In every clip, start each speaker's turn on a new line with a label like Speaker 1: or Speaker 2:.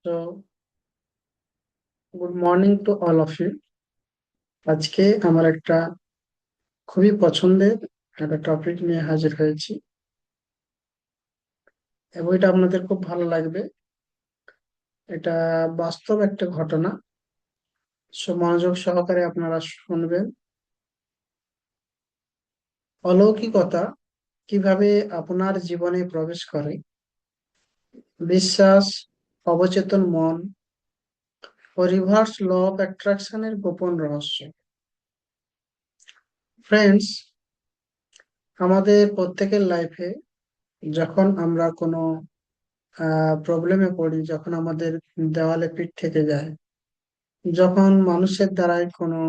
Speaker 1: So, good morning to all of you. আজকে আমার একটা খুবই পছন্দের একটা টপিক নিয়ে হাজির হয়েছি এবং এটা আপনাদের খুব ভালো লাগবে। এটা বাস্তব একটা ঘটনা। মনোযোগ সহকারে আপনারা শুনবেন। অলৌকিকতা কিভাবে আপনার জীবনে প্রবেশ করে, বিশ্বাস, অবচেতন মন ও রিভার্স ল অফ অ্যাট্রাকশনের গোপন রহস্য। ফ্রেন্ডস, আমাদের প্রত্যেকের লাইফে যখন আমরা কোনো প্রবলেমে পড়ি, যখন আমাদের দেওয়ালে পিঠ থেকে যায়, যখন মানুষের দ্বারাই কোনো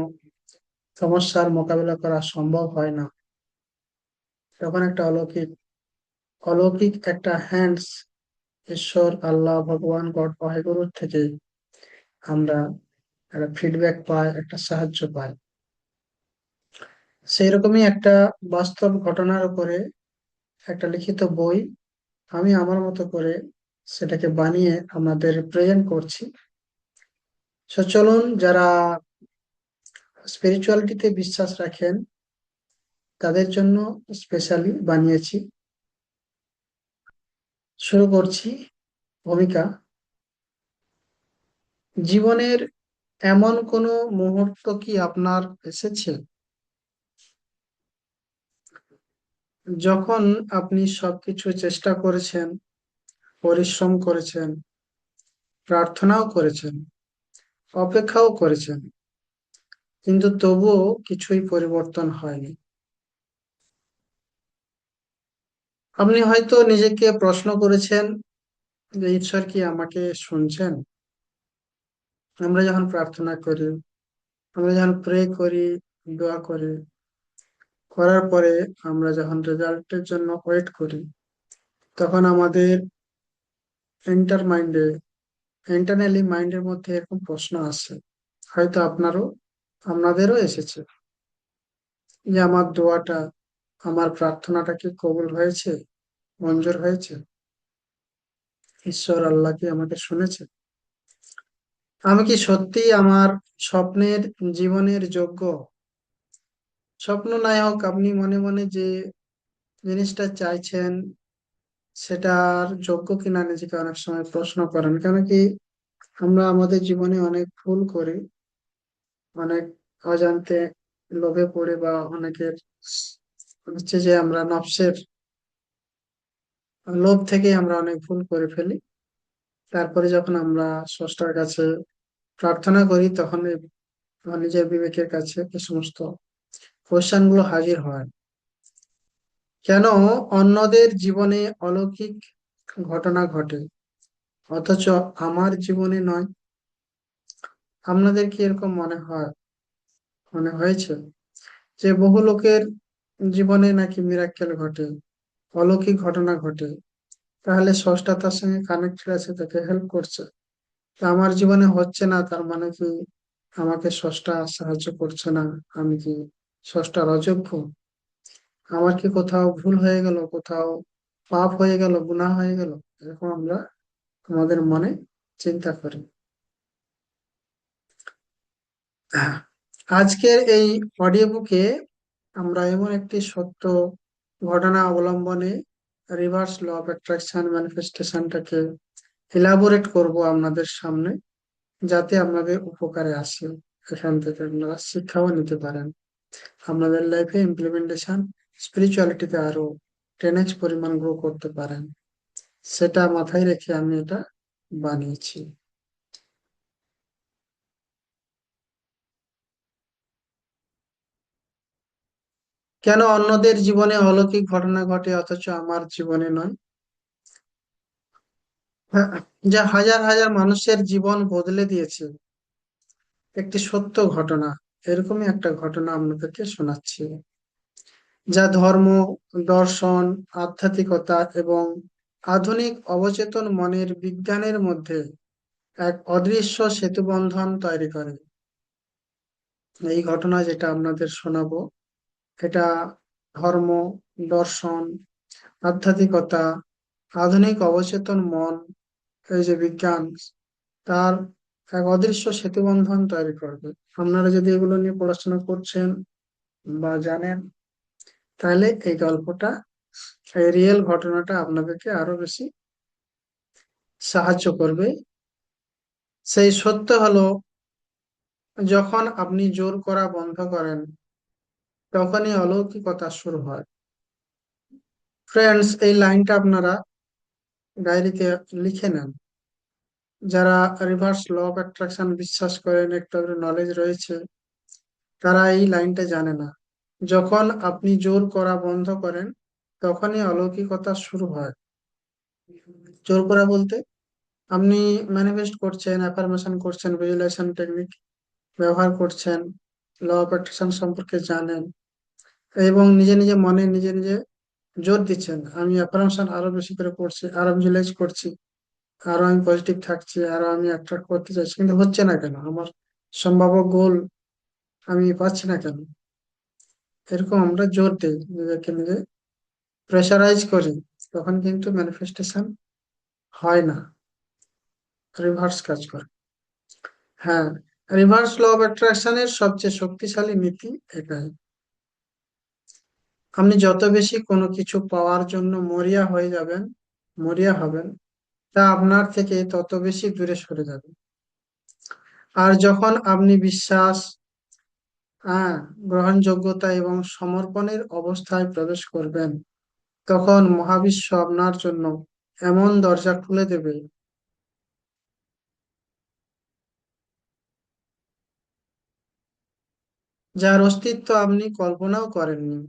Speaker 1: সমস্যার মোকাবিলা করা সম্ভব হয় না, তখন একটা অলৌকিক অলৌকিক একটা হ্যান্ডস, ঈশ্বর, আল্লাহ, ভগবান, গড, ওয়াহেগুরুর থেকে আমরা একটা ফিডব্যাক পাই, একটা সাহায্য পাই। সেই রকমই একটা বাস্তব ঘটনার উপরে একটা লিখিত বই আমি আমার মতো করে সেটাকে বানিয়ে আমাদের প্রেজেন্ট করছি। চলুন, যারা স্পিরিচুয়ালিটিতে বিশ্বাস রাখেন তাদের জন্য স্পেশালি বানিয়েছি। শুরু করছি। ভূমিকা: জীবনের এমন কোনো মুহূর্ত কি আপনার এসেছে যখন আপনি সবকিছু চেষ্টা করেছেন, পরিশ্রম করেছেন, প্রার্থনাও করেছেন, অপেক্ষাও করেছেন, কিন্তু তবুও কিছুই পরিবর্তন হয়নি? আপনি হয়তো নিজেকে প্রশ্ন করেছেন যে ঈশ্বর কি আমাকে শুনছেন? আমরা যখন প্রার্থনা করি, আমরা যখন প্রে করি, দোয়া করি, করার পরে আমরা যখন রেজাল্টের জন্য ওয়েট করি, তখন আমাদের ইন্টারনালি মাইন্ডের মধ্যে এরকম প্রশ্ন আসে। হয়তো আপনাদেরও এসেছে যে আমার দোয়াটা, আমার প্রার্থনাটা কি কবুল হয়েছে, মঞ্জুর হয়েছে? ঈশ্বর আল্লাহ কি আমাকে শুনেছে? আমি কি সত্যি আমার স্বপ্নের জীবনের যোগ্য? স্বপ্ন নায়ক, আপনি মনে মনে যে জিনিসটা চাইছেন সেটার যোগ্য কিনা নিজেকে অনেক সময় প্রশ্ন করেন। কেন কি আমরা আমাদের জীবনে অনেক ভুল করি, অনেক অজান্তে লোভে পড়ে, বা অনেকের হচ্ছে যে আমরা নফসের লোভ থেকে আমরা অনেক ভুল করে ফেলি। তারপরে যখন আমরা স্রষ্টার কাছে প্রার্থনা করি, তখন নিজের বিবেকের কাছে এই সমস্ত কোশ্চেন গুলো হাজির হয়। কেন অন্যদের জীবনে অলৌকিক ঘটনা ঘটে অথচ আমার জীবনে নয়? আপনাদের কি এরকম মনে হয়েছে যে বহু লোকের জীবনে নাকি মিরাক্কেল ঘটে, অলৌকিক ঘটনা ঘটে? তাহলে স্রষ্টা তার সঙ্গে কানেক্টেড আছে, তাকে হেল্প করছে। তা আমার জীবনে হচ্ছে না, তার মানে কি আমাকে স্রষ্টা সাহায্য করছে না? আমি কি স্রষ্টার অযোগ্য? আমার কি কোথাও ভুল হয়ে গেল, কোথাও পাপ হয়ে গেল, গুনাহ হয়ে গেল? এরকম আমরা আমাদের মনে চিন্তা করি। আজকের এই অডিও বুকে আমরা এমন একটি সত্য ঘটনা অবলম্বনে রিভার্স ল অফ অ্যাট্রাকশন ম্যানিফেস্টেশনটাকে এলাবোরেট করব আপনাদের সামনে, যাতে আপনাদের উপকারে আসে। এখান থেকে আপনারা শিক্ষাও নিতে পারেন, আপনাদের লাইফে ইমপ্লিমেন্টেশন, স্পিরিচুয়ালিটিতে আরো 10x পরিমাণ গ্রো করতে পারেন। সেটা মাথায় রেখে আমি এটা বানিয়েছি। কেন অন্যদের জীবনে অলৌকিক ঘটনা ঘটে অথচ আমার জীবনে নয়? হ্যাঁ, যা হাজার হাজার মানুষের জীবন বদলে দিয়েছে, একটি সত্য ঘটনা। এরকমই একটা ঘটনা আপনাদেরকে শোনাচ্ছি, যা ধর্ম, দর্শন, আধ্যাত্মিকতা এবং আধুনিক অবচেতন মনের বিজ্ঞানের মধ্যে এক অদৃশ্য সেতুবন্ধন তৈরি করে। এই ঘটনা যেটা আপনাদের শোনাবো, এটা ধর্ম, দর্শন, আধ্যাত্মিকতা, আধুনিক অবচেতন মন, এই যে বিজ্ঞান, তার এক অদৃশ্য সেতু বন্ধন তৈরি করবে। আপনারা যদি এগুলো নিয়ে পড়াশোনা করছেন বা জানেন, তাহলে এই গল্পটা, এই রিয়েল ঘটনাটা আপনাদেরকে আরো বেশি সাহায্য করবে। সেই সত্য হলো, যখন আপনি জোর করা বন্ধ করেন, তখনই অলৌকিকতা শুরু হয়। ফ্রেন্ডস, এই লাইনটা আপনারা ডায়েরিতে লিখে নেন। যারা রিভার্স ল অফ অ্যাট্রাকশন বিশ্বাস করেন, একটু নলেজ রয়েছে, তারা এই লাইনটা জানে না। যখন আপনি জোর করা বন্ধ করেন, তখনই অলৌকিকতা শুরু হয়। জোর করা বলতে, আপনি ম্যানিফেস্ট করছেন, অ্যাফার্মেশন করছেন, ভিজুয়ালাইজেশন টেকনিক ব্যবহার করছেন, ল অফ অ্যাট্রাকশন সম্পর্কে জানেন, এবং নিজে নিজে মনে নিজে নিজে জোর দিচ্ছেন, আমি অ্যাফার্মেশন আরো বেশি করে পড়ছি, আরো ভিজুয়ালাইজ করছি, আরো আমি পজিটিভ থাকছি, আরো আমি অ্যাট্রাক্ট করতে চাইছি, কিন্তু হচ্ছে না কেন, আমার সম্ভাব্য গোল আমি পাচ্ছি না কেন। এরকম আমরা জোর দিই, নিজেকে নিজে প্রেশারাইজ করি, তখন কিন্তু ম্যানিফেস্টেশন হয় না, রিভার্স কাজ করে। হ্যাঁ, রিভার্স ল অফ অ্যাট্রাকশনের সবচেয়ে শক্তিশালী নীতি এটাই। আপনি যত বেশি কোনো কিছু পাওয়ার জন্য মরিয়া হয়ে যাবেন, মরিয়া হবেন, তা আপনার থেকে তত বেশি দূরে সরে যাবে। আর যখন আপনি বিশ্বাস, হ্যাঁ, গ্রহণযোগ্যতা এবং সমর্পণের অবস্থায় প্রবেশ করবেন, তখন মহাবিশ্ব আপনার জন্য এমন দরজা খুলে দেবে, যার অস্তিত্ব আপনি কল্পনাও করেননি।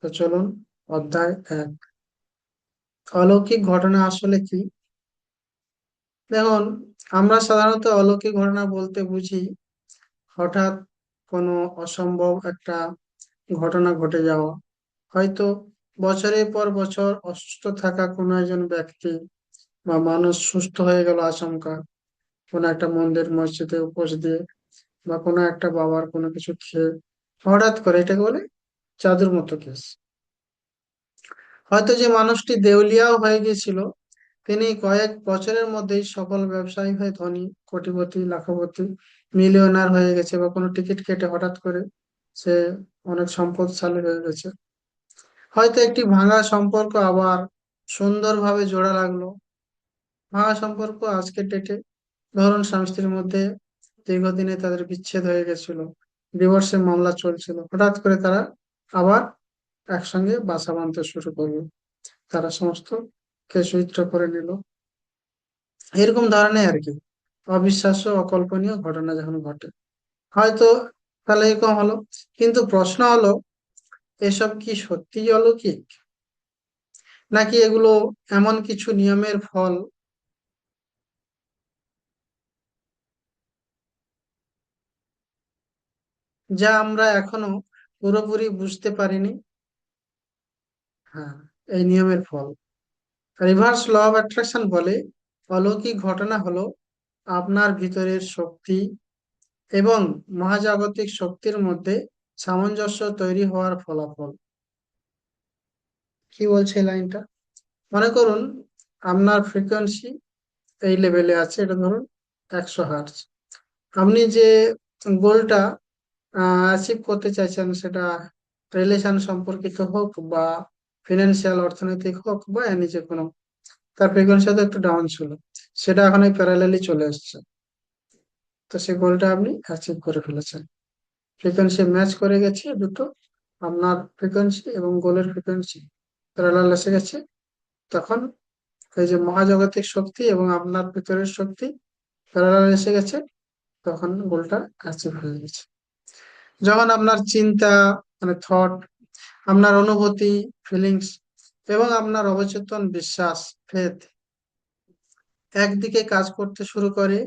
Speaker 1: তো চলুন, অধ্যায় 1, অলৌকিক ঘটনা আসলে কি। দেখুন, আমরা সাধারণত অলৌকিক ঘটনা বলতে বুঝি হঠাৎ কোনো অসম্ভব একটা ঘটনা ঘটে যাওয়া। হয়তো বছরের পর বছর অসুস্থ থাকা কোনো একজন ব্যক্তি বা মানুষ সুস্থ হয়ে গেল আচমকা, কোনো একটা মন্দির মসজিদে উপোস দিয়ে, বা কোনো একটা বাবার কোনো কিছু খেয়ে, হঠাৎ করে, এটাকে বলে জাদুর মতো কেস। হয়তো যে মানুষটি দেউলিয়াও হয়ে গিয়েছিল, তিনি কয়েক বছরের মধ্যেই সফল ব্যবসায়ী হয়ে ধনী, কোটিপতি, লাখপতি, মিলিয়নার হয়ে গেছে, বা কোনো টিকিট কেটে হঠাৎ করে সে অনেক সম্পদশালী হয়ে গেছে। হয়তো একটি ভাঙা সম্পর্ক আবার সুন্দরভাবে জোড়া লাগলো। ভাঙা সম্পর্ক আজকের ডেটে, ধরুন স্বামী স্ত্রীর মধ্যে দীর্ঘদিনে তাদের বিচ্ছেদ হয়ে গেছিল, ডিভোর্সের মামলা চলছিল, হঠাৎ করে তারা আবার একসঙ্গে বাসা বাঁধতে শুরু করলো, তারা সমস্ত কেস উইথড্র করে নিল। এরকম ধরনের আর কি অবিশ্বাস্য, অকল্পনীয় ঘটনা যখন ঘটে, হয়তো তাহলে এরকম হলো। কিন্তু প্রশ্ন হলো, এসব কি সত্যিই অলৌকিক, নাকি এগুলো এমন কিছু নিয়মের ফল যা আমরা এখনো পুরোপুরি বুঝতে পারিনি? হ্যাঁ, এই নিয়মের ফল। রিভার্স ল অফ অ্যাট্রাকশন বলে, অলৌকিক ঘটনা হলো আপনার ভিতরের শক্তি এবং মহাজাগতিক শক্তির মধ্যে সামঞ্জস্য তৈরি হওয়ার ফলাফল। কি বলছে এই লাইনটা? মনে করুন, আপনার ফ্রিকোয়েন্সি এই লেভেলে আছে, এটা ধরুন 100 হার্টজ। আপনি যে গোলটা অ্যাচিভ করতে চাইছেন, সেটা রিলেশন সম্পর্কিত হোক, বা ফিনান্সিয়াল অর্থনৈতিক হোক, বা এনি যে কোনো, তার ফ্রিকোয়েন্সি তো একটু ডাউন ছিল, সেটা এখন এই প্যারালালি চলে এসছে। তো সেই গোলটা আপনি অ্যাচিভ করে ফেলেছেন, ফ্রিকোয়েন্সি ম্যাচ করে গেছে দুটো, আপনার ফ্রিকোয়েন্সি এবং গোলের ফ্রিকোয়েন্সি প্যারালাল এসে গেছে। তখন এই যে মহাজাগতিক শক্তি এবং আপনার ভিতরের শক্তি প্যারালাল এসে গেছে, তখন গোলটা অ্যাচিভ হয়ে গেছে। যখন আপনার চিন্তা, মানে থট, আপনার অনুভূতি, ফিলিংস, এবং আপনার অবচেতন বিশ্বাস, ফেথ, একদিকে কাজ করতে শুরু করে,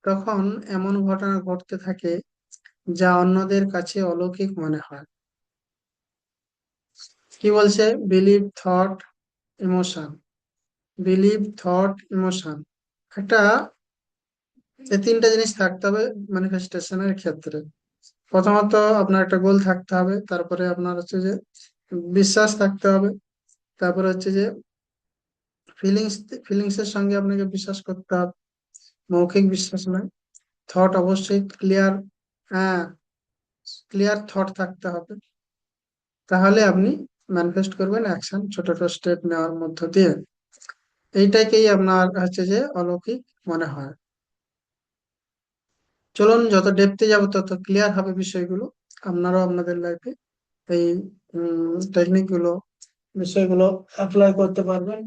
Speaker 1: তখন এমন ঘটনা ঘটতে থাকে যা অন্যদের কাছে অলৌকিক মনে হয়। কি বলছে? Believe, thought, emotion. Believe, thought, emotion, একটা, এই তিনটা জিনিস থাকতে হবে ম্যানিফেস্টেশনের ক্ষেত্রে। প্রথমত আপনার একটা গোল থাকতে হবে, তারপরে আপনার হচ্ছে যে বিশ্বাস থাকতে হবে, তারপরে হচ্ছে যে ফিলিংস ফিলিংস এর সঙ্গে আপনাকে বিশ্বাস করতে হবে, মৌখিক বিশ্বাস নয়। থট অবশ্যই ক্লিয়ার, হ্যাঁ, ক্লিয়ার থট থাকতে হবে। তাহলে আপনি ম্যানিফেস্ট করবেন অ্যাকশন, ছোট ছোট স্টেপ নেওয়ার মধ্য দিয়ে। এইটাকেই আপনার হচ্ছে যে অলৌকিক মনে হয়। চলুন, যত ডেপথে যাব তত ক্লিয়ার হবে বিষয়গুলো। আপনারাও আপনাদের লাইফে এই টেকনিক গুলো, বিষয়গুলো অ্যাপ্লাই করতে পারবেন।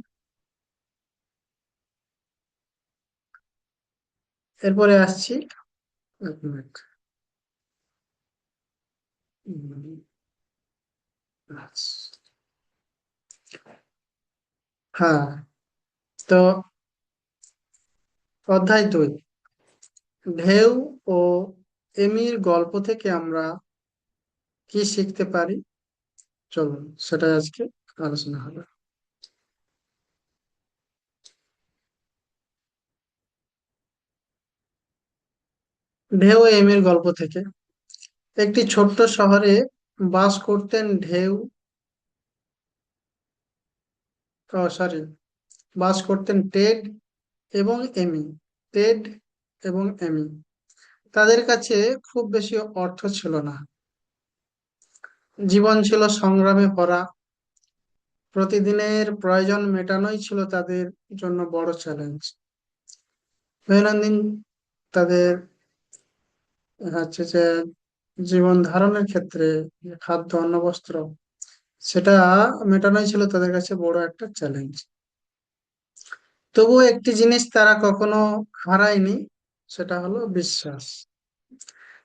Speaker 1: এরপরে আসছি, এক মিনিট। উম, হ্যাঁ, তো অধ্যায় 2, ঢেউ ও এমির গল্প থেকে আমরা কি শিখতে পারি। চলুন সেটাই আজকে আলোচনা হবে। ঢেউ ও এমির গল্প থেকে, একটি ছোট্ট শহরে বাস করতেন ঢেউ, সরি, বাস করতেন টেড এবং এমি। টেড এবং এমি, তাদের কাছে খুব বেশি অর্থ ছিল না, জীবন ছিল সংগ্রামে ভরা। প্রতিদিনের প্রয়োজন মেটানোই ছিল তাদের জন্য বড় চ্যালেঞ্জ। দৈনন্দিন তাদের হচ্ছে যে জীবন ধারণের ক্ষেত্রে যে খাদ্য, অন্ন, বস্ত্র, সেটা মেটানোই ছিল তাদের কাছে বড় একটা চ্যালেঞ্জ। তবুও একটি জিনিস তারা কখনো হারায়নি, সেটা হলো বিশ্বাস।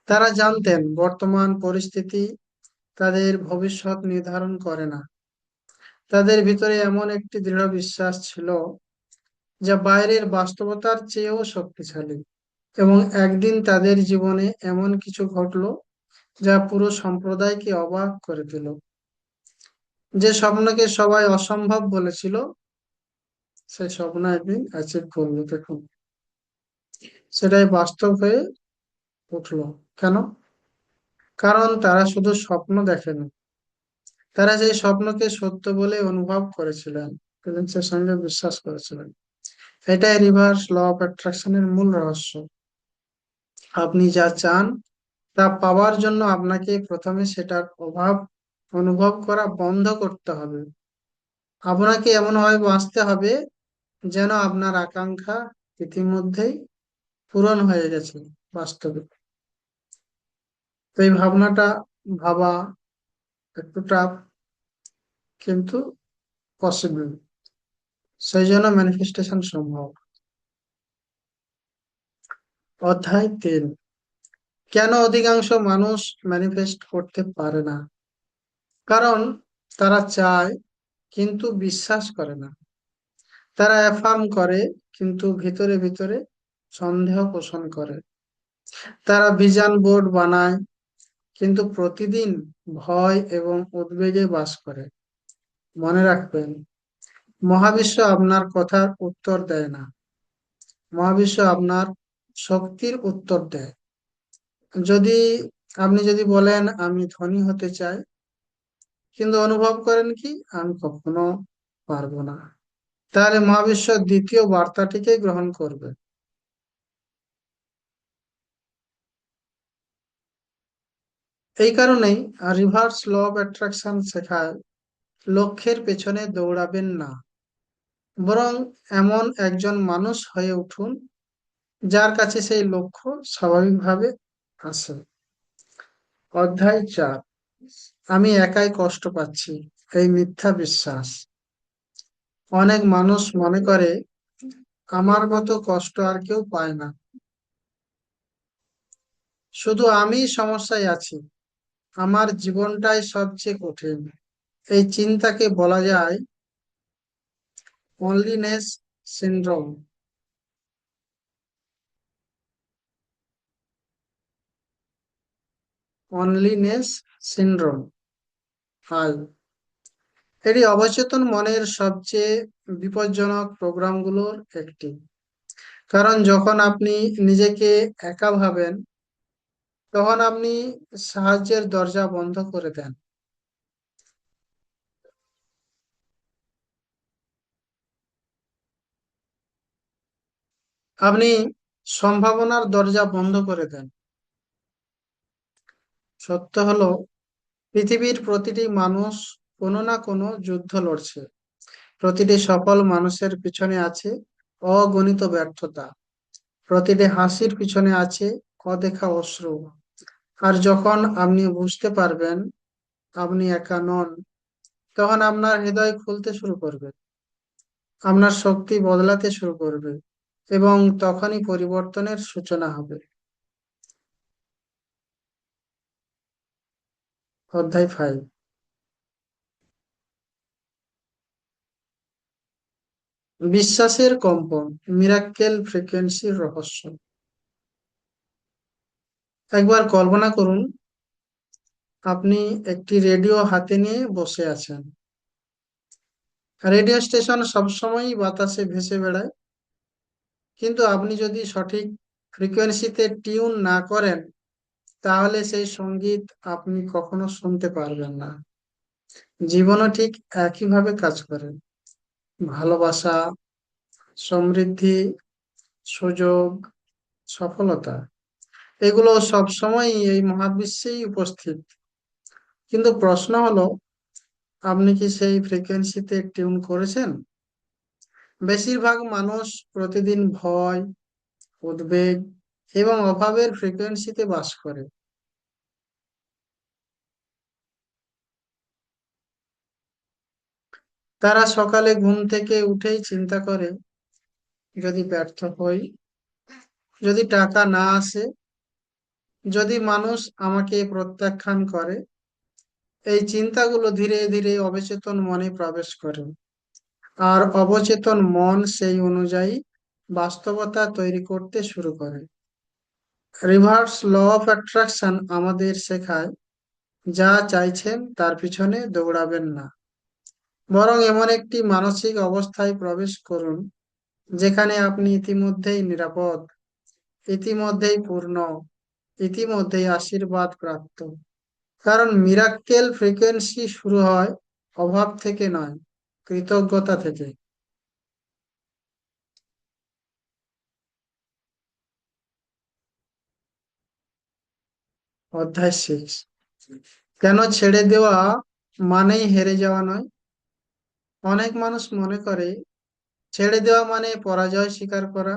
Speaker 1: তারা জানতেন বর্তমান পরিস্থিতি তাদের ভবিষ্যৎ নির্ধারণ করে না। তাদের ভিতরে এমন একটি দৃঢ় বিশ্বাস ছিল যা বাইরের বাস্তবতার চেয়েও শক্তিশালী। এবং একদিন তাদের জীবনে এমন কিছু ঘটলো যা পুরো সম্প্রদায়কে অবাক করে দিল। যে স্বপ্নকে সবাই অসম্ভব বলেছিল, সেই স্বপ্ন একদিন অ্যাচিভ করলো। দেখুন, সেটাই বাস্তব হয়ে উঠলো। কেন? কারণ তারা শুধু স্বপ্ন দেখেনি, তারা সেই স্বপ্নকে সত্য বলে অনুভব করেছিলেন, ফিলিংসের সঙ্গে বিশ্বাস করেছিলেন। এটাই রিভার্স ল অফ অ্যাট্রাকশনের মূল রহস্য। আপনি যা চান তা পাওয়ার জন্য আপনাকে প্রথমে সেটার অভাব অনুভব করা বন্ধ করতে হবে। আপনাকে এমনভাবে বাঁচতে হবে যেন আপনার আকাঙ্ক্ষা ইতিমধ্যেই পূরণ হয়ে গেছে বাস্তবে। তো এই ভাবনাটা ভাবা একটু টাফ, কিন্তু পসিবল। সেই জন্য ম্যানিফেস্টেশন সম্ভব। অধ্যায় 3, কেন অধিকাংশ মানুষ ম্যানিফেস্ট করতে পারে না। কারণ তারা চায় কিন্তু বিশ্বাস করে না। তারা অ্যাফার্ম করে কিন্তু ভিতরে ভিতরে সন্দেহ পোষণ করে। তারা ভিশন বোর্ড বানায় কিন্তু প্রতিদিন ভয় এবং উদ্বেগে বাস করে। মনে রাখবেন, মহাবিশ্ব আপনার কথার উত্তর দেয় না, মহাবিশ্ব আপনার শক্তির উত্তর দেয়। যদি আপনি যদি বলেন আমি ধনী হতে চাই, কিন্তু অনুভব করেন কি আমি কখনো পারবো না, তাহলে মহাবিশ্ব দ্বিতীয় বার্তাটিকে গ্রহণ করবে। এই কারণেই রিভার্স ল অফ অ্যাট্রাকশন শেখায় লক্ষ্যের পেছনে দৌড়াবেন না, বরং এমন একজন মানুষ হয়ে উঠুন যার কাছে সেই লক্ষ্য স্বাভাবিকভাবে আসে। অধ্যায় 4, আমি একাই কষ্ট পাচ্ছি, এই মিথ্যা বিশ্বাস। অনেক মানুষ মনে করে আমার মতো কষ্ট আর কেউ পায় না, শুধু আমিই সমস্যায় আছি, আমার জীবনটাই সবচেয়ে কঠিন। এই চিন্তাকে বলা যায় অনলিনেস সিনড্রোম। অনলিনেস সিনড্রোম হয়। এটি অবচেতন মনের সবচেয়ে বিপজ্জনক প্রোগ্রামগুলোর একটি। কারণ যখন আপনি নিজেকে একা ভাবেন, তখন আপনি সাহায্যের দরজা বন্ধ করে দেন। আপনি সম্ভাবনার দরজা বন্ধ করে দেন। সত্য হলো, পৃথিবীর প্রতিটি মানুষ কোনো না কোনো যুদ্ধ লড়ছে। প্রতিটি সফল মানুষের পিছনে আছে অগণিত ব্যর্থতা। প্রতিটি হাসির পিছনে আছে অদেখা অশ্রু। আর যখন আপনি বুঝতে পারবেন আপনি একা নন, তখন আপনার হৃদয় খুলতে শুরু করবে, আপনার শক্তি বদলাতে শুরু করবে, এবং তখনই পরিবর্তনের সূচনা হবে। অধ্যায় 5। বিশ্বাসের কম্পন, মিরাক্কেল ফ্রিকোয়েন্সির রহস্য। একবার কল্পনা করুন, আপনি একটি রেডিও হাতে নিয়ে বসে আছেন। রেডিও স্টেশন সবসময়ই বাতাসে ভেসে বেড়ায়, কিন্তু আপনি যদি সঠিক ফ্রিকোয়েন্সিতে টিউন না করেন, তাহলে সেই সঙ্গীত আপনি কখনো শুনতে পারবেন না। জীবনও ঠিক একইভাবে কাজ করে। ভালোবাসা, সমৃদ্ধি, সুযোগ, সফলতা, এগুলো সবসময় এই মহাবিশ্বেই উপস্থিত। কিন্তু প্রশ্ন হলো, আপনি কি সেই ফ্রিকোয়েন্সিতে টিউন করেছেন? বেশিরভাগ মানুষ প্রতিদিন ভয়, উদ্বেগ এবং অভাবের ফ্রিকোয়েন্সিতে বাস করে। তারা সকালে ঘুম থেকে উঠেই চিন্তা করে, যদি ব্যর্থ হই, যদি টাকা না আসে, যদি মানুষ আমাকে প্রত্যাখ্যান করে। এই চিন্তাগুলো ধীরে ধীরে অবচেতন মনে প্রবেশ করে, আর অবচেতন মন সেই অনুযায়ী বাস্তবতা তৈরি করতে শুরু করে। রিভার্স ল অফ অ্যাট্রাকশন আমাদের শেখায়, যা চাইছেন তার পিছনে দৌড়াবেন না, বরং এমন একটি মানসিক অবস্থায় প্রবেশ করুন যেখানে আপনি ইতিমধ্যেই নিরাপদ, ইতিমধ্যেই পূর্ণ, ইতিমধ্যেই আশীর্বাদ প্রাপ্ত। কারণ মিরাক্কেল ফ্রিকোয়েন্সি শুরু হয় অভাব থেকে নয়, কৃতজ্ঞতা থেকে। অধ্যায় 6। কেন ছেড়ে দেওয়া মানেই হেরে যাওয়া নয়? অনেক মানুষ মনে করে ছেড়ে দেওয়া মানে পরাজয় স্বীকার করা,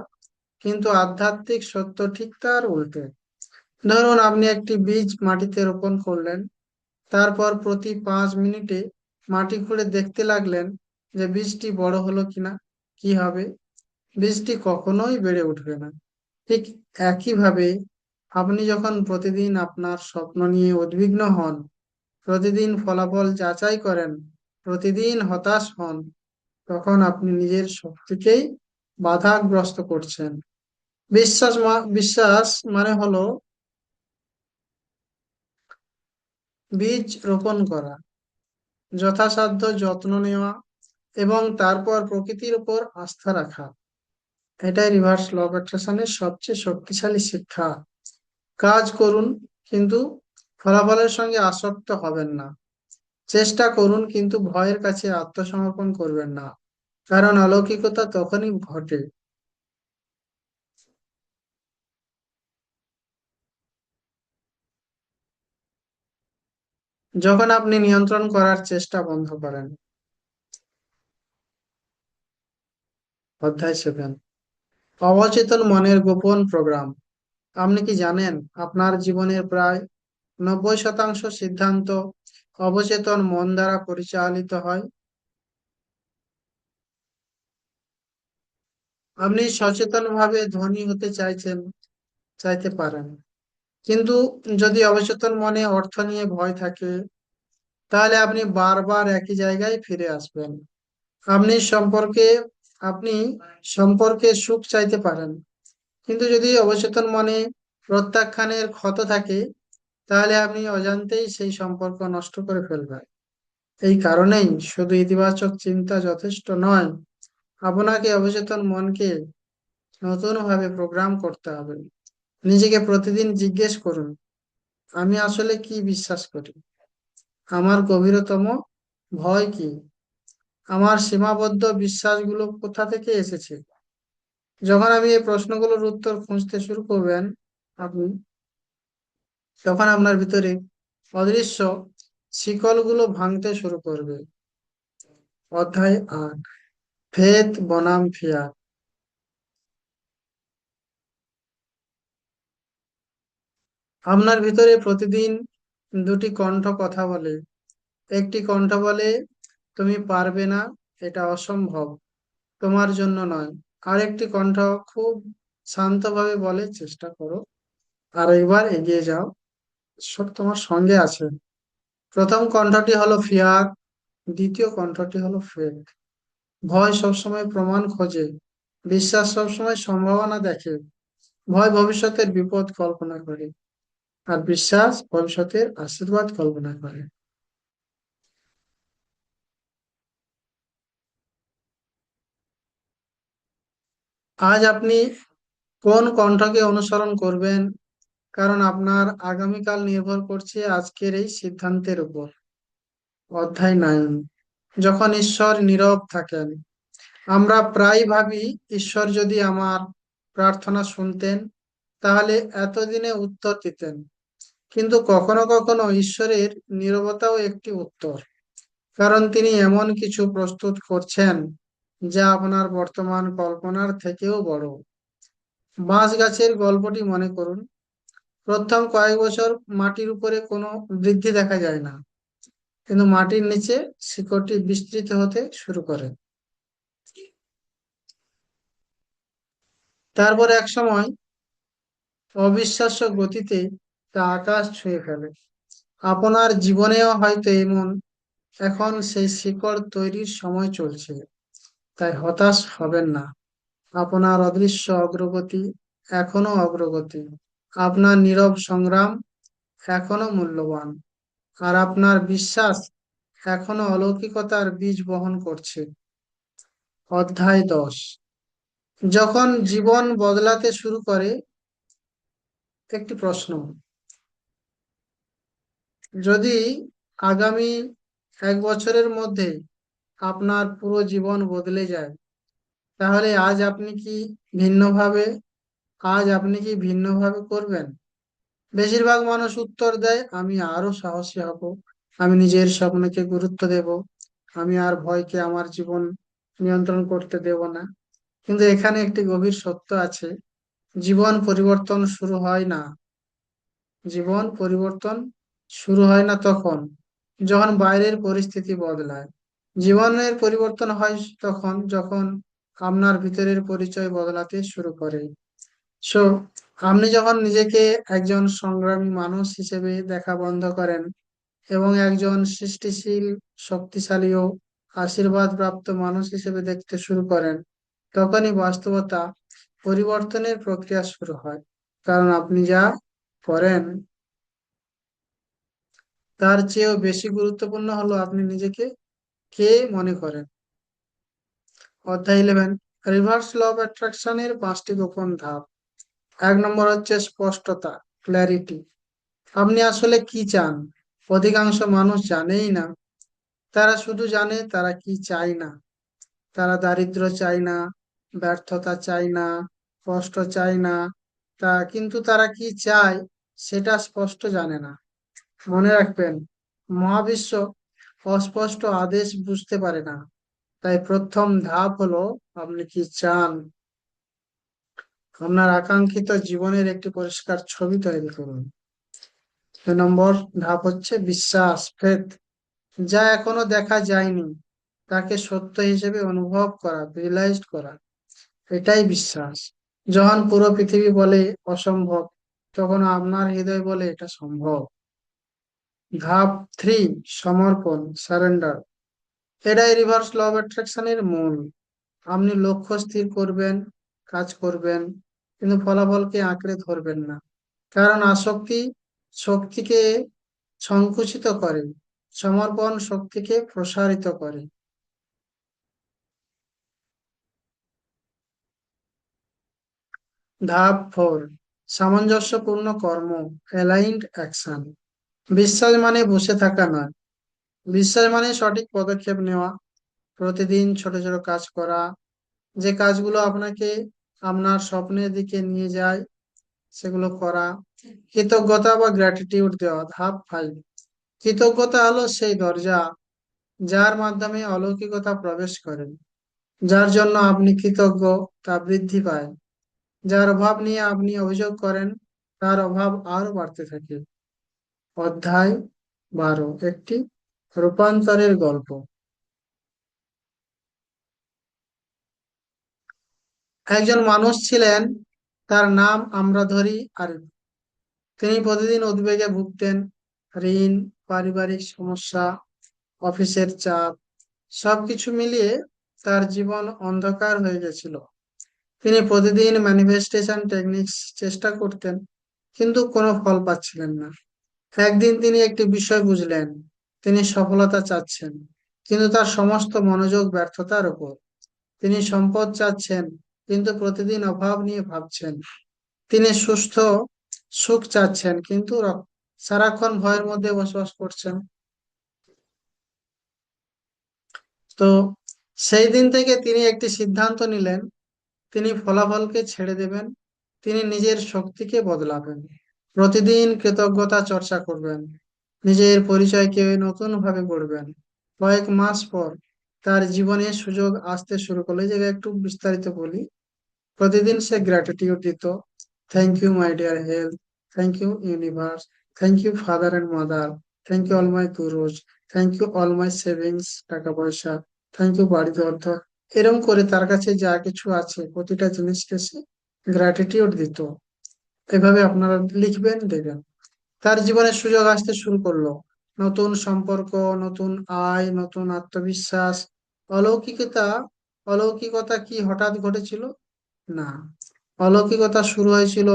Speaker 1: কিন্তু আধ্যাত্মিক সত্য ঠিক তার উল্টে। ধরুন, আপনি একটি বীজ মাটিতে রোপণ করলেন, তারপর প্রতি 5 মিনিটে মাটি খুঁড়ে দেখতে লাগলেন যে বীজটি বড় হলো কিনা। কি হবে? বীজটি কখনোই বেড়ে উঠবে না। ঠিক একইভাবে, আপনি যখন প্রতিদিন আপনার স্বপ্ন নিয়ে উদ্বিগ্ন হন, প্রতিদিন ফলাফল যাচাই করেন, প্রতিদিন হতাশ হন, তখন আপনি নিজের শক্তিকেই বাধাগ্রস্ত করছেন। বিশ্বাস মানে হলো বীজ রোপণ করা, যথাসাধ্য যত্ন নেওয়া, এবং তারপর প্রকৃতির উপর আস্থা রাখা। এটাই রিভার্স ল অফ অ্যাট্রাকশনের সবচেয়ে শক্তিশালী শিক্ষা। কাজ করুন, কিন্তু ফলাফলের সঙ্গে আসক্ত হবেন না। চেষ্টা করুন, কিন্তু ভয়ের কাছে আত্মসমর্পণ করবেন না। কারণ অলৌকিকতা তখনই ঘটে যখন আপনি নিয়ন্ত্রণ করার চেষ্টা বন্ধ করেন। অধ্যায় 7। অবচেতন মনের গোপন প্রোগ্রাম। আপনি কি জানেন আপনার জীবনের প্রায় 90% সিদ্ধান্ত অবচেতন মন দ্বারা পরিচালিত হয়? আপনি সচেতনভাবে ধনী হতে চাইতে পারেন, কিন্তু যদি অবচেতন মনে অর্থ নিয়ে ভয় থাকে, তাহলে আপনি বারবার একই জায়গায় ফিরে আসবেন। আপনি সম্পর্কে আপনি সম্পর্কে সুখ চাইতে পারেন, কিন্তু যদি অবচেতন মনে প্রত্যাখ্যানের ক্ষত থাকে, তাহলে আপনি অজান্তেই সেই সম্পর্ক নষ্ট করে ফেলবেন। এই কারণেই শুধু ইতিবাচক চিন্তা যথেষ্ট নয়, আপনাকে অবচেতন মনকে নতুন ভাবে প্রোগ্রাম করতে হবে। নিজেকে প্রতিদিন জিজ্ঞেস করুন, আমি আসলে কি বিশ্বাস করি? আমার গভীরতম ভয় কি? আমার সীমাবদ্ধ বিশ্বাসগুলো কোথা থেকে এসেছে? যখন আমি এই প্রশ্নগুলোর উত্তর খুঁজতে শুরু করবেন আপনি, তখন আপনার ভিতরে অদৃশ্য শিকলগুলো ভাঙতে শুরু করবে। অধ্যায় 8, ফেথ বনাম ফিয়ার। আপনার ভিতরে প্রতিদিন দুটি কণ্ঠ কথা বলে। একটি কণ্ঠ বলে তুমি পারবে না, এটা অসম্ভব, তোমার জন্য নয়। আরেকটি কণ্ঠ খুব শান্তভাবে বলে চেষ্টা করো, আর একবার এগিয়ে যাও, ঈশ্বর তোমার সঙ্গে আছে। প্রথম কণ্ঠটি হলো ফিয়ার, দ্বিতীয় কণ্ঠটি হলো ফেথ। ভয় সবসময় প্রমাণ খোঁজে, বিশ্বাস সবসময় সম্ভাবনা দেখে। ভয় ভবিষ্যতের বিপদ কল্পনা করে, আর বিশ্বাস ভবিষ্যতের আশীর্বাদ কল্পনা করে। আজ আপনি কোন কণ্ঠকে অনুসরণ করবেন, কারণ আপনার আগামীকাল নির্ভর করছে আজকের এই সিদ্ধান্তের উপর। অধ্যায় 9, যখন ঈশ্বর নীরব থাকেন। আমরা প্রায় ভাবি ঈশ্বর যদি আমার প্রার্থনা শুনতেন তাহলে এতদিনে উত্তর দিতেন। কিন্তু কখনো কখনো ঈশ্বরের নীরবতাও একটি উত্তর, কারণ তিনি এমন কিছু প্রস্তুত করছেন যা আপনার বর্তমান কল্পনার থেকেও বড়। বাঁশ গাছের গল্পটি মনে করুন। প্রথম কয়েক বছর মাটির উপরে কোনো বৃদ্ধি দেখা যায় না, কিন্তু মাটির নিচে শিকড়টি বিস্তৃত হতে শুরু করে। তারপর এক সময় অবিশ্বাস্য গতিতে তা আকাশ ছুঁয়ে ফেলে। আপনার জীবনেও হয়তো এমন। এখন সেই শিকড় তৈরির সময় চলছে, তাই হতাশ হবেন না। আপনার অদৃশ্য অগ্রগতি এখনো অগ্রগতি, আপনার নীরব সংগ্রাম এখনো মূল্যবান, আর আপনার বিশ্বাস এখনো অলৌকিকতার বীজ বহন করছে। অধ্যায় 10, যখন জীবন বদলাতে শুরু করে। একটি প্রশ্ন, যদি আগামী 1 বছরের মধ্যে আপনার পুরো জীবন বদলে যায়, তাহলে ভিন্নভাবে আজ আপনি কি ভিন্নভাবে করবেন? বেশিরভাগ মানুষ উত্তর দেয়, আমি আরো সাহসী হব, আমি নিজের স্বপ্নকে গুরুত্ব দেব, আমি আর ভয়কে আমার জীবন নিয়ন্ত্রণ করতে দেব না। কিন্তু এখানে একটি গভীর সত্য আছে। জীবন পরিবর্তন শুরু হয় না জীবন পরিবর্তন শুরু হয় না তখন যখন বাইরের পরিস্থিতি বদলায়। জীবনের পরিবর্তন হয় তখন যখন আপনার ভিতরের পরিচয় বদলাতে শুরু করে। সো আপনি যখন নিজেকে একজন সংগ্রামী মানুষ হিসেবে দেখা বন্ধ করেন এবং একজন সৃষ্টিশীল, শক্তিশালী ও আশীর্বাদ প্রাপ্ত মানুষ হিসেবে দেখতে শুরু করেন, তখনই বাস্তবতা পরিবর্তনের প্রক্রিয়া শুরু হয়। কারণ আপনি যা করেন তার চেয়েও বেশি গুরুত্বপূর্ণ হলো আপনি নিজেকে কে মনে করেন। অধ্যায় 11, রিভার্স ল অফ অ্যাট্রাকশনের 5টি গোপন ধাপ। 1 নম্বর হচ্ছে স্পষ্টতা, ক্ল্যারিটি। আপনি আসলে কি চান? অধিকাংশ মানুষ জানেই না। তারা শুধু জানে তারা কি চায় না। তারা দারিদ্র্য চায় না, ব্যর্থতা চায় না, কষ্ট চায় না, কিন্তু তারা কি চায় সেটা স্পষ্ট জানে না। মনে রাখবেন, মহাবিশ্ব অস্পষ্ট আদেশ বুঝতে পারে না। তাই প্রথম ধাপ হলো আপনি কি চান। আপনার আকাঙ্ক্ষিত জীবনের একটি পরিষ্কার ছবি তৈরি করুন। 2 নম্বর ধাপ হচ্ছে বিশ্বাস, ফেথ। যা এখনো দেখা যায়নি তাকে সত্য হিসেবে অনুভব করা, রিয়েলাইজ করা, এটাই বিশ্বাস। যখন পুরো পৃথিবী বলে অসম্ভব, তখন আপনার হৃদয় বলে এটা সম্ভব। ধাপ 3, সমর্পণ, সারেন্ডার। এটাই রিভার্স ল অফ অ্যাট্রাকশনের মূল। আপনি লক্ষ্য স্থির করবেন, কাজ করবেন, কিন্তু ফলাফলকে আঁকড়ে ধরবেন না। কারণ আসক্তি শক্তিকে সংকুচিত করে, সমর্পণ শক্তিকে প্রসারিত করে। ধাপ 4, সামঞ্জস্যপূর্ণ কর্ম, অ্যালাইনড অ্যাকশন। বিশ্বাস মানে বসে থাকা নয়। বিশ্বাস মানে সঠিক পদক্ষেপ নেওয়া, প্রতিদিন ছোট ছোট কাজ করা, যে কাজগুলো আপনাকে আপনার স্বপ্নের দিকে নিয়ে যায়, সেগুলো করা। কৃতজ্ঞতা বা গ্র্যাটিটিউড দেওয়া, ধাপ 5। কৃতজ্ঞতা হলো সেই দরজা যার মাধ্যমে অলৌকিকতা প্রবেশ করে। যার জন্য আপনি কৃতজ্ঞ তা বৃদ্ধি পায়। যার অভাব নিয়ে আপনি অভিযোগ করেন তার অভাব আরো বাড়তে থাকে। অধ্যায় 12, একটি রূপান্তরের গল্প। একজন মানুষ ছিলেন, তার নাম আমরা ধরি আরিফ। তিনি প্রতিদিন উদ্বেগে ভুগতেন। ঋণ, পারিবারিক সমস্যা, অফিসের চাপ, সবকিছু মিলিয়ে তার জীবন অন্ধকার হয়ে গেছিল। তিনি প্রতিদিন ম্যানিফেস্টেশন টেকনিক্স চেষ্টা করতেন, কিন্তু কোনো ফল পাচ্ছিলেন না। একদিন তিনি একটি বিষয় বুঝলেন। তিনি সফলতা চাচ্ছেন, কিন্তু তার সমস্ত মনোযোগ ব্যর্থতার উপর। তিনি সম্পদ চাচ্ছেন, কিন্তু প্রতিদিন অভাব নিয়ে ভাবছেন। তিনি সুখ চাচ্ছেন, কিন্তু সারাক্ষণ ভয়ের মধ্যে বসবাস করছেন। তো সেই দিন থেকে তিনি একটি সিদ্ধান্ত নিলেন। তিনি ফলাফলকে ছেড়ে দেবেন, তিনি নিজের শক্তিকে বদলাবেন। প্রতিদিন কৃতজ্ঞতা চর্চা করবেন, নিজের পরিচয়কে নতুন ভাবে গড়বেন। কয়েক মাস পর তার জীবনে সুযোগ আসতে শুরু করলো। এই জায়গায় একটু বিস্তারিত বলি। প্রতিদিন সে গ্র্যাটিটিউড দিত। Thank you my dear health, thank you universe, thank you father and mother, thank you all my gurus, thank you all my savings, টাকা পয়সা, থ্যাংক ইউ বাড়িতে অর্থ। এরকম করে তার কাছে যা কিছু আছে প্রতিটা জিনিসকে সে গ্র্যাটিটিউড দিত। এভাবে আপনারা লিখবেন, দেবেন। তার জীবনে সুযোগ আসতে শুরু করলো। নতুন সম্পর্ক, নতুন আয়, নতুন আত্মবিশ্বাস। অলৌকিকতা অলৌকিকতা কি হঠাৎ ঘটেছিল? না, অলৌকিকতা শুরু হয়েছিল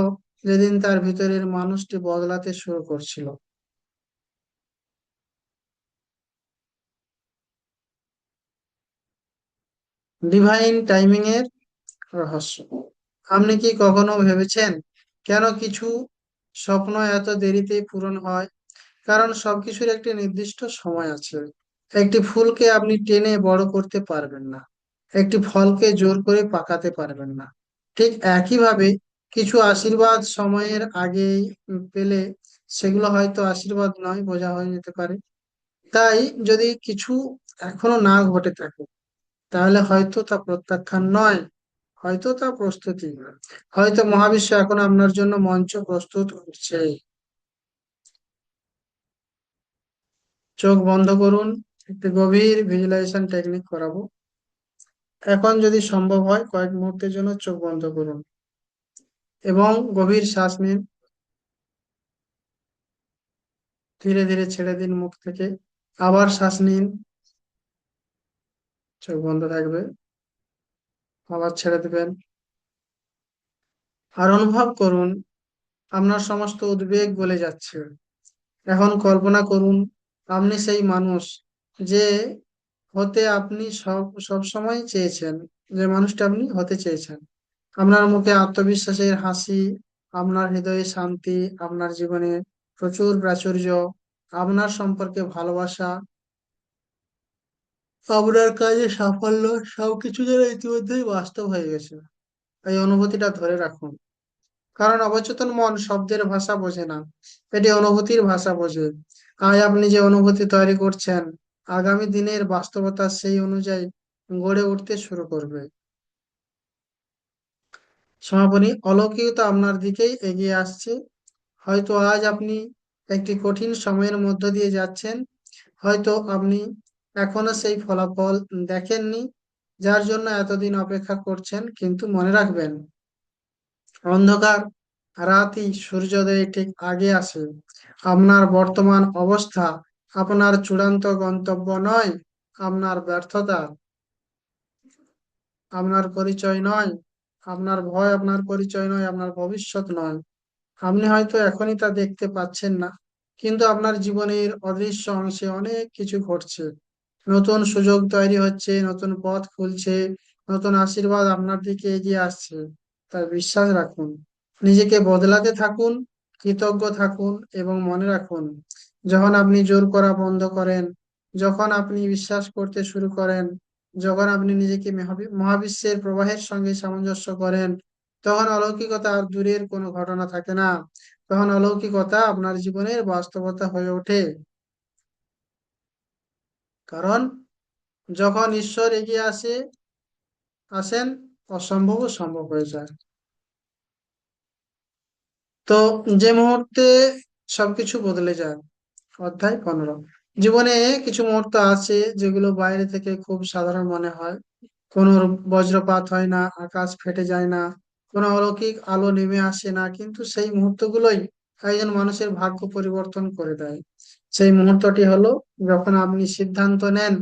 Speaker 1: যেদিন তার ভিতরের মানুষটি বদলাতে শুরু করছিল। ডিভাইন টাইমিং এর রহস্য। আপনি কি কখনো ভেবেছেন কেন কিছু স্বপ্ন এত দেরিতে পূরণ হয়? কারণ সবকিছুর একটি নির্দিষ্ট সময় আছে। একটি ফুলকে আপনি টেনে বড় করতে পারবেন না, একটি ফলকে জোর করে পাকাতে পারবেন না। ঠিক একইভাবে কিছু আশীর্বাদ সময়ের আগেই পেলে সেগুলো হয়তো আশীর্বাদ নয়, বোঝা হয়ে যেতে পারে। তাই যদি কিছু এখনো না ঘটে থাকে, তাহলে হয়তো তা প্রত্যাখ্যান নয়, হয়তো তা প্রস্তুতি। হয়তো মহাবিশ্ব এখন আপনার জন্য মঞ্চ প্রস্তুত করছে। চোখ বন্ধ করুন, একটি গভীর ভিজুয়ালাইজেশন টেকনিক করাবো। এখন যদি সম্ভব হয় কয়েক মুহূর্তের জন্য চোখ বন্ধ করুন এবং গভীর শ্বাস নিন। ধীরে ধীরে ছেড়ে দিন মুখ থেকে। আবার শ্বাস নিন, চোখ বন্ধ থাকবে। আবার ছেড়ে দিবেন। আর অনুভব করুন আপনার সমস্ত উদ্বেগ গলে যাচ্ছে। এখন কল্পনা করুন আপনি সেই মানুষ যে হতে আপনি সব সময় চেয়েছেন, যে মানুষটা আপনি হতে চেয়েছেন। আপনার মুখে আত্মবিশ্বাসের হাসি, আপনার হৃদয়ে শান্তি, আপনার জীবনে প্রচুর প্রাচুর্য, আপনার সম্পর্কে ভালোবাসা, আপনার কাজে সাফল্য, সবকিছু যেন ইতিমধ্যেই বাস্তব হয়ে গেছে। এই অনুভূতিটা ধরে রাখুন, কারণ অবচেতন মন শব্দের ভাষা বোঝে না, এটি অনুভূতির ভাষা বোঝে। আজ আপনি যে অনুভূতি তৈরি করছেন, আগামী দিনের বাস্তবতা সেই অনুযায়ী গড়ে উঠতে শুরু করবে। সমাপনী, অলৌকিকতা আপনার দিকেই এগিয়ে আসছে। হয়তো আজ আপনি একটি কঠিন সময়ের মধ্য দিয়ে যাচ্ছেন। হয়তো আপনি এখনো সেই ফলাফল দেখেননি যার জন্য এতদিন অপেক্ষা করছেন, কিন্তু মনে রাখবেন, অন্ধকার রাতই সূর্যোদয়ের ঠিক আগে আসে। আপনার বর্তমান অবস্থা আপনার চূড়ান্ত গন্তব্য নয়। আপনার ব্যর্থতা আপনার পরিচয় নয়। আপনার ভয় আপনার পরিচয় নয়, আপনার ভবিষ্যৎ নয়। আপনি হয়তো এখনই তা দেখতে পাচ্ছেন না, কিন্তু আপনার জীবনের অদৃশ্য অংশে অনেক কিছু ঘটছে। নতুন সুযোগ তৈরি হচ্ছে, নতুন পথ খুলছে, নতুন আশীর্বাদ আপনার দিকে এগিয়ে আসছে। তার বিশ্বাস রাখুন, নিজেকে বদলাতে থাকুন, কৃতজ্ঞ থাকুন এবং মনে রাখুন, যখন আপনি জোর করা বন্ধ করেন, যখন আপনি বিশ্বাস করতে শুরু করেন, যখন আপনি নিজেকে মহাবিশ্বের প্রবাহের সঙ্গে সামঞ্জস্য করেন, তখন অলৌকিকতা আর দূরের কোনো ঘটনা থাকে না, তখন অলৌকিকতা আপনার জীবনের বাস্তবতা হয়ে ওঠে। কারণ যখন ঈশ্বর এগিয়ে আসেন, অসম্ভব সম্ভব হয়ে যায়। তো যে মুহূর্তে সবকিছু বদলে যায়। অধ্যায় 15। জীবনে কিছু মুহূর্ত আছে যেগুলো বাইরে থেকে খুব সাধারণ মনে হয়। কোনো বজ্রপাত হয় না, আকাশ ফেটে যায় না, কোনো অলৌকিক আলো নেমে আসে না, কিন্তু সেই মুহূর্তগুলোই একজন মানুষের ভাগ্য পরিবর্তন করে দেয়। সেই মুহূর্তটি হলো যখন আপনি সিদ্ধান্ত নেন,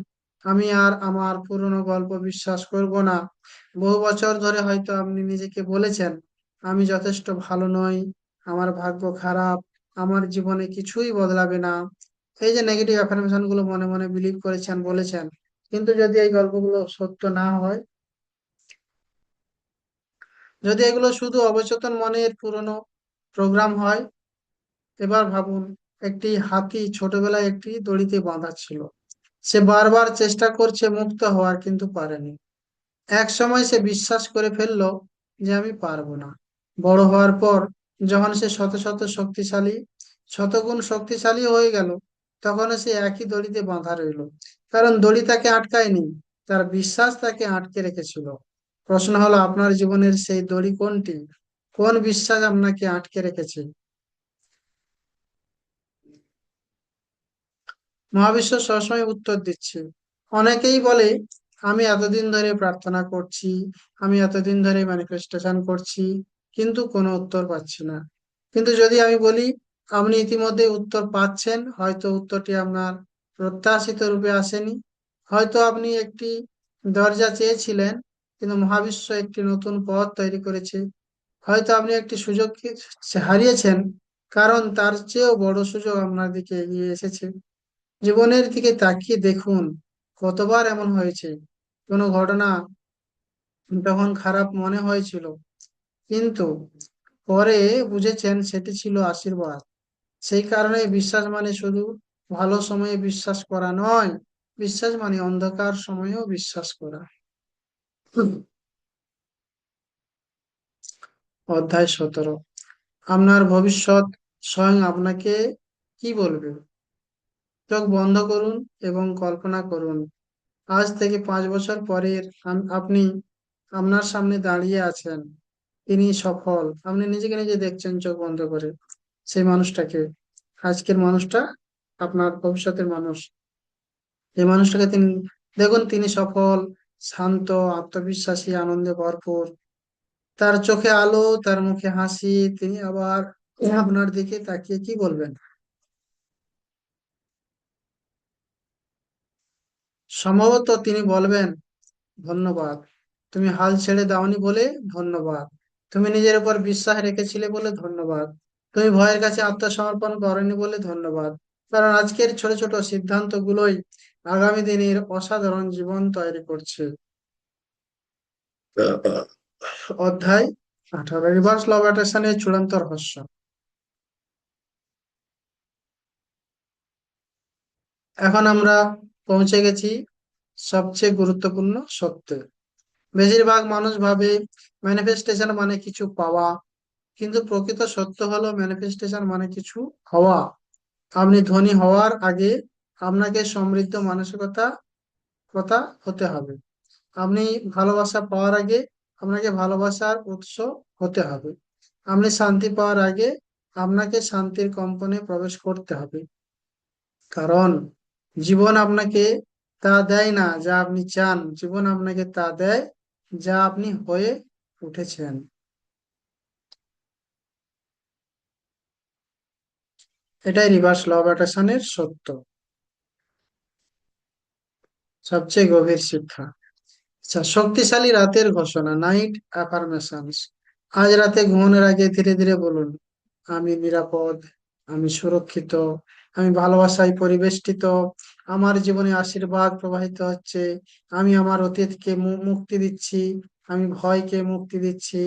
Speaker 1: আমি আর আমার পুরনো গল্প বিশ্বাস করব না। বহু বছর ধরে হয়তো আপনি নিজেকে বলেছেন, আমি যথেষ্ট ভালো নই, আমার ভাগ্য খারাপ, আমার জীবনে কিছুই বদলাবে না। এই যে নেগেটিভ অ্যাফার্মেশন গুলো মনে মনে বিলিভ করেছেন, বলেছেন, কিন্তু যদি এই গল্পগুলো সত্য না হয়, যদি এগুলো শুধু অবচেতন মনের পুরনো প্রোগ্রাম হয়। এবার ভাবুন, একটি হাতি ছোটবেলায় একটি দড়িতে বাঁধা ছিল। সে বারবার চেষ্টা করছে মুক্ত হওয়ার, কিন্তু পারেনি। এক সময় সে বিশ্বাস করে ফেললো যে আমি পারবো না। বড় হওয়ার পর যখন সে শতগুণ শক্তিশালী হয়ে গেল, তখন সে একই দড়িতে বাঁধা রইলো। কারণ দড়ি তাকে আটকায়নি, তার বিশ্বাস তাকে আটকে রেখেছিল। প্রশ্ন হলো, আপনার জীবনের সেই দড়ি কোনটি? কোন বিশ্বাস আপনাকে আটকে রেখেছে? মহাবিশ্ব সবসময় উত্তর দিচ্ছে। অনেকেই বলে, আমি এতদিন ধরে প্রার্থনা করছি, আমি এতদিন ধরে ম্যানিফেস্টেশন করছি, কিন্তু কোনো উত্তর পাচ্ছি না। কিন্তু যদি আমি বলি, আপনি ইতিমধ্যে উত্তর পাচ্ছেন, হয়তো উত্তরটি আপনার প্রত্যাশিত রূপে আসেনি। হয়তো আপনি একটি দরজা চেয়েছিলেন, কিন্তু মহাবিশ্ব একটি নতুন পথ তৈরি করেছে। হয়তো আপনি একটি সুযোগ হারিয়েছেন, কারণ তার চেয়েও বড় সুযোগ আপনার দিকে এগিয়ে এসেছে। জীবনের দিকে তাকিয়ে দেখুন, কতবার এমন হয়েছে, কোনো ঘটনা তখন খারাপ মনে হয়েছিল, কিন্তু পরে বুঝেছেন সেটি ছিল আশীর্বাদ। সেই কারণে বিশ্বাস মানে শুধু ভালো সময়ে বিশ্বাস করা নয়, বিশ্বাস মানে অন্ধকার সময়েও বিশ্বাস করা। অধ্যায় 17। আপনার ভবিষ্যৎ স্বয়ং আপনাকে কি বলবে? চোখ বন্ধ করুন এবং কল্পনা করুন, আজ থেকে 5 বছর পরের আপনি আপনার সামনে দাঁড়িয়ে আছেন। তিনি সফল, আপনি নিজেকে নিজে দেখছেন চোখ বন্ধ করে। সেই মানুষটাকে, আজকের মানুষটা, আপনার ভবিষ্যতের মানুষ, এই মানুষটাকে তিনি দেখুন। তিনি সফল, শান্ত, আত্মবিশ্বাসী, আনন্দে ভরপুর। তার চোখে আলো, তার মুখে হাসি। তিনি আবার আপনার দিকে তাকিয়ে কি বলবেন? সম্ভবত তিনি বলবেন, ধন্যবাদ, তুমি হাল ছেড়ে দাওনি বলে ধন্যবাদ, তুমি নিজের উপর বিশ্বাস রেখেছিলে বলে ধন্যবাদ, তুমি ভয়ের কাছে আত্মসমর্পণ করনি বলে ধন্যবাদ। কারণ আজকের ছোট ছোট সিদ্ধান্ত গুলোই আগামী দিনের অসাধারণ জীবন তৈরি করছে। অধ্যায় 18। রিভার্স ল অফ অ্যাট্রাকশনের চূড়ান্ত রহস্য। এখন আমরা পৌঁছে গেছি সবচেয়ে গুরুত্বপূর্ণ সত্যে। বেশিরভাগ মানুষ ভাবে ম্যানিফেস্টেশন মানে কিছু পাওয়া, কিন্তু প্রকৃত সত্য হলো ম্যানিফেস্টেশন মানে কিছু হওয়া। আপনি ধনী হওয়ার আগে আপনাকে সমৃদ্ধ মানসিকতা কথা হতে হবে। আপনি ভালোবাসা পাওয়ার আগে আপনাকে ভালোবাসার উৎস হতে হবে। আপনি শান্তি পাওয়ার আগে আপনাকে শান্তির কম্পনে প্রবেশ করতে হবে। কারণ জীবন আপনাকে তা দেয় না যা আপনি চান, জীবন আপনাকে তা দেয় যা আপনি হয়ে উঠেছেন। এটাই রিভার্স ল অফ অ্যাট্রাকশনের সত্য, সবচেয়ে গভীর শিক্ষা। আচ্ছা, শক্তিশালী রাতের ঘোষণা, নাইট অ্যাফার্মেশনস। আজ রাতে ঘুমানোর আগে ধীরে ধীরে বলুন, আমি নিরাপদ, আমি সুরক্ষিত, আমি ভালোবাসায় পরিবেষ্টিত, আমার জীবনে আশীর্বাদ প্রবাহিত হচ্ছে, আমি আমার অতীতকে মুক্তি দিচ্ছি, আমি ভয়কে মুক্তি দিচ্ছি,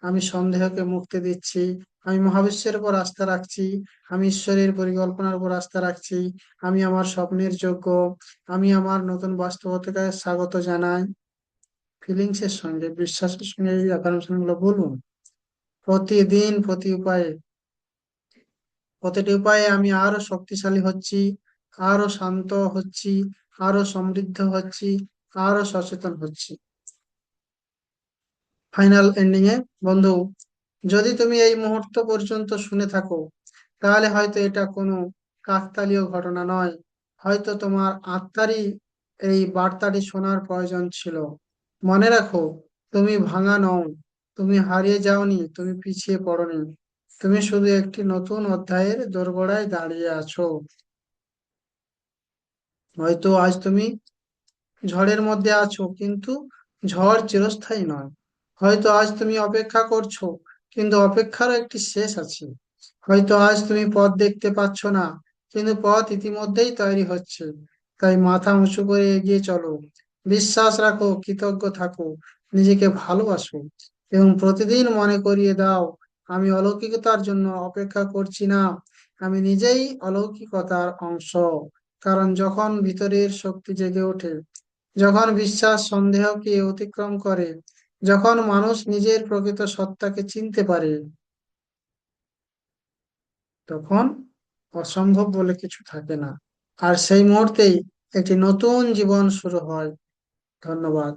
Speaker 1: আমি সন্দেহকে মুক্তি দিচ্ছি, আমি মহাবিশ্বের উপর আস্থা রাখছি, আমি ঈশ্বরের পরিকল্পনার উপর আস্থা রাখছি, আমি আমার স্বপ্নের যোগ্য, আমি আমার নতুন বাস্তবতাকে স্বাগত জানাই। ফিলিংস এর সঙ্গে, বিশ্বাসের সঙ্গে এই অ্যাফার্মেশন গুলো বলুন। প্রতিদিন প্রতিটি উপায়ে আমি আরো শক্তিশালী হচ্ছি, আরো শান্ত হচ্ছি, আরো সমৃদ্ধ হচ্ছি, আরো সচেতন হচ্ছি। ফাইনাল এন্ডিং এ বন্ধু, যদি তুমি এই মুহূর্ত পর্যন্ত শুনে থাকো, তাহলে হয়তো এটা কোনো কাকতালীয় ঘটনা নয়, হয়তো তোমার আত্মারই এই বার্তাটি শোনার প্রয়োজন ছিল। মনে রাখো, তুমি ভাঙা নও, তুমি হারিয়ে যাওনি, তুমি পিছিয়ে পড়োনি, তুমি শুধু একটি নতুন অধ্যায়ের দোরগোড়ায় দাঁড়িয়ে আছো। হয়তো আজ তুমি ঝড়ের মধ্যে আছো, কিন্তু ঝড় চিরস্থায়ী নয়। হয়তো আজ তুমি অপেক্ষা করছো, কিন্তু অপেক্ষারও একটি শেষ আছে। হয়তো আজ তুমি পথ দেখতে পাচ্ছ না, কিন্তু পথ ইতিমধ্যেই তৈরি হচ্ছে। তাই মাথা উঁচু করে এগিয়ে চলো, বিশ্বাস রাখো, কৃতজ্ঞ থাকো, নিজেকে ভালোবাসো, এবং প্রতিদিন মনে করিয়ে দাও, আমি অলৌকিকতার জন্য অপেক্ষা করছি না, আমি নিজেই অলৌকিকতার অংশ। কারণ যখন ভিতরের শক্তি জেগে ওঠে, যখন বিশ্বাস সন্দেহকে অতিক্রম করে, যখন মানুষ নিজের প্রকৃত সত্তাকে চিনতে পারে, তখন অসম্ভব বলে কিছু থাকে না। আর সেই মুহূর্তেই একটি নতুন জীবন শুরু হয়। ধন্যবাদ।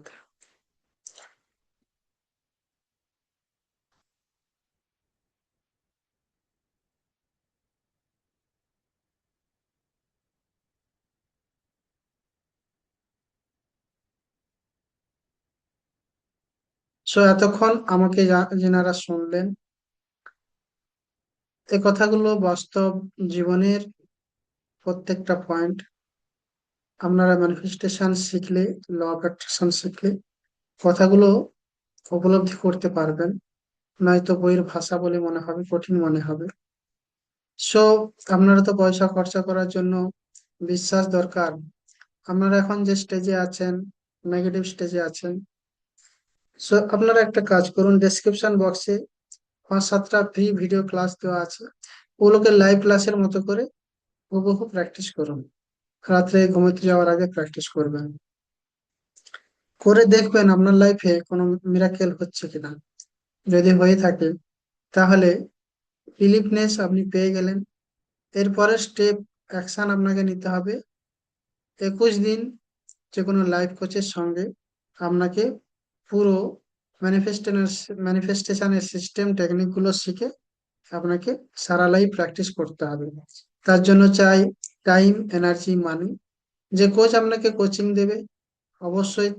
Speaker 1: সো এতক্ষণ আমাকে যেনারা শুনলেন, এই কথাগুলো বাস্তব জীবনের প্রত্যেকটা পয়েন্ট। আপনারা ম্যানিফেস্টেশন শিখলে, ল অফ অ্যাট্রাকশন শিখলে কথাগুলো উপলব্ধি করতে পারবেন। নয়তো বইয়ের ভাষা বলে মনে হবে, কঠিন মনে হবে। সো আপনারা তো পয়সা খরচা করার জন্য বিশ্বাস দরকার। আপনারা এখন যে স্টেজে আছেন, নেগেটিভ স্টেজে আছেন, সো আপনারা একটা কাজ করুন, ডেসক্রিপশন বক্সে 5-7টা ফ্রি ভিডিও ক্লাস দেওয়া আছে, ওগুলোকে লাইভ ক্লাসের মতো করে হুবহু প্র্যাকটিস করুন। রাত্রে ঘুমোতে যাওয়ার আগে প্র্যাকটিস করবেন, করে দেখবেন আপনার লাইফে কোনো মিরাকেল হচ্ছে কিনা। যদি হয়ে থাকে, তাহলে বিলিভনেস আপনি পেয়ে গেলেন। এরপরে স্টেপ অ্যাকশন আপনাকে নিতে হবে। 21 দিন যে কোনো লাইফ কোচের সঙ্গে আপনাকে পুরো ম্যানিফেস্টেশনের সিস্টেম টেকনিক গুলো শিখে আপনাকে সারা লাইফ প্র্যাকটিস করতে হবে। তার জন্য চাই টাইম, এনার্জি, মানি। যে কোচ আপনাকে কোচিং দেবে, অবশ্যই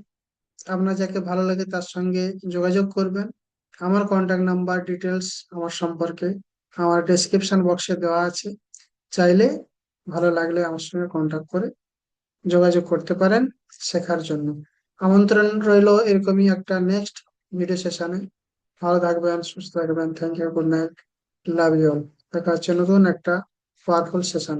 Speaker 1: আপনার যাকে ভালো লাগে তার সঙ্গে যোগাযোগ করবেন। আমার কন্ট্যাক্ট নাম্বার ডিটেলস আমার সম্পর্কে আমার ডেসক্রিপশন বক্সে দেওয়া আছে। চাইলে, ভালো লাগলে আমার সঙ্গে কন্ট্যাক্ট করে যোগাযোগ করতে পারেন শেখার জন্য। আমন্ত্রণ রইল এরকমই একটা নেক্সট ভিডিও সেশনে। ভালো থাকবেন, সুস্থ থাকবেন। Thank you, good night, love you all. দেখা হচ্ছে নতুন একটা পাওয়ারফুল সেশন।